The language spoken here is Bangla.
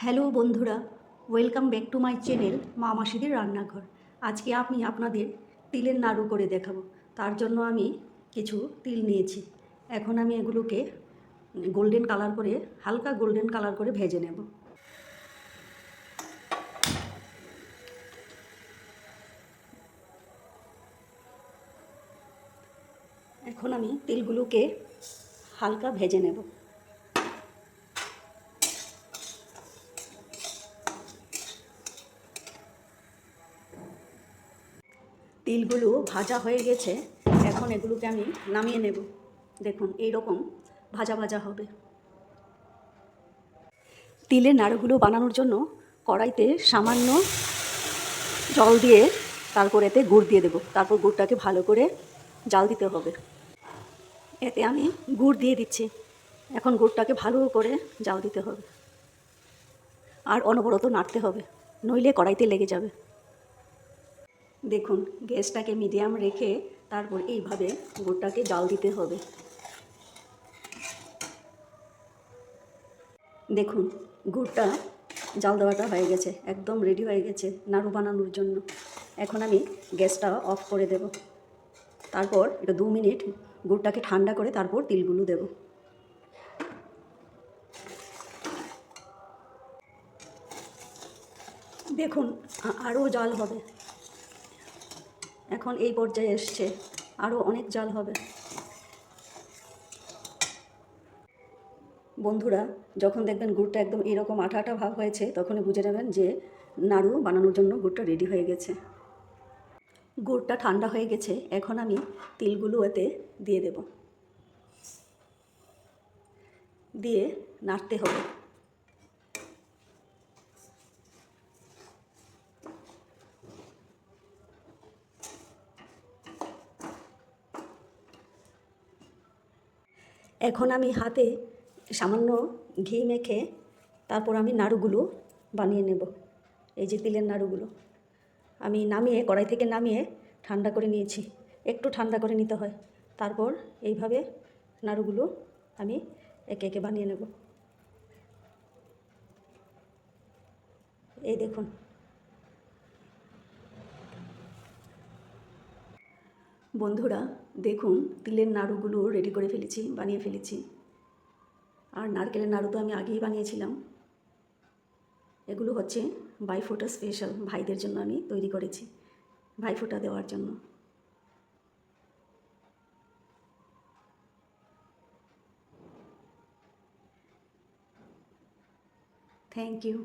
হ্যালো বন্ধুরা, welcome back to my channel মা মাসিদের রান্নাঘর। আজকে আমি আপনাদের তিলের নাড়ু করে দেখাবো। তার জন্য আমি কিছু তিল নিয়েছি। এখন আমি এগুলোকে গোল্ডেন কালার করে, হালকা গোল্ডেন কালার করে ভেজে নেব। এখন আমি তিলগুলোকে হালকা ভেজে নেব। তিলগুলো ভাজা হয়ে গেছে। এখন এগুলোকে আমি নামিয়ে নেব। দেখুন এই রকম ভাজা ভাজা হবে। তিলের নাড়ুগুলো বানানোর জন্য কড়াইতে সামান্য জল দিয়ে তারপর এতে গুড় দিয়ে দেবো। তারপর গুড়টাকে ভালো করে জাল দিতে হবে। এতে আমি গুড় দিয়ে দিচ্ছি। এখন গুড়টাকে ভালো করে জাল দিতে হবে আর অনবরত নাড়তে হবে, নইলে কড়াইতে লেগে যাবে। দেখুন গ্যাসটাকে মিডিয়াম রেখে তারপর এইভাবে গুড়টাকে জাল দিতে হবে। দেখুন গুড়টা জাল দেওয়াটা হয়ে গেছে, একদম রেডি হয়ে গেছে নাড়ু বানানোর জন্য। এখন আমি গ্যাসটা অফ করে দেব। তারপর এটা 2 মিনিট গুড়টাকে ঠান্ডা করে তারপর তিলগুলো দেব। দেখুন আরও জাল হবে। এখন এই পর্যায়ে এসছে, আরও অনেক জাল হবে। বন্ধুরা, যখন দেখবেন গুড়টা একদম এরকম আঠা আঠা ভাব হয়েছে তখনই বুঝে নেবেন যে নাড়ু বানানোর জন্য গুড়টা রেডি হয়ে গেছে। গুড়টা ঠান্ডা হয়ে গেছে। এখন আমি তিলগুলো এতে দিয়ে দেব, দিয়ে নাড়তে হবে। এখন আমি হাতে সামান্য ঘি মেখে তারপর আমি নাড়ুগুলো বানিয়ে নেব। এই যে তিলের নাড়ুগুলো আমি নামিয়ে কড়াই থেকে নামিয়ে ঠান্ডা করে নিয়েছি। একটু ঠান্ডা করে নিতে হয়। তারপর এইভাবে নাড়ুগুলো আমি একে একে বানিয়ে নেব। এই দেখুন বন্ধুরা, দেখুন তিলের নাড়ুগুলো রেডি করে ফেলেছি, বানিয়ে ফেলেছি। আর নারকেলের নাড়ু তো আমি আগেই বানিয়েছিলাম। এগুলো হচ্ছে ভাইফোঁটা স্পেশাল, ভাইদের জন্য আমি তৈরি করেছি, ভাইফোঁটা দেওয়ার জন্য। Thank you.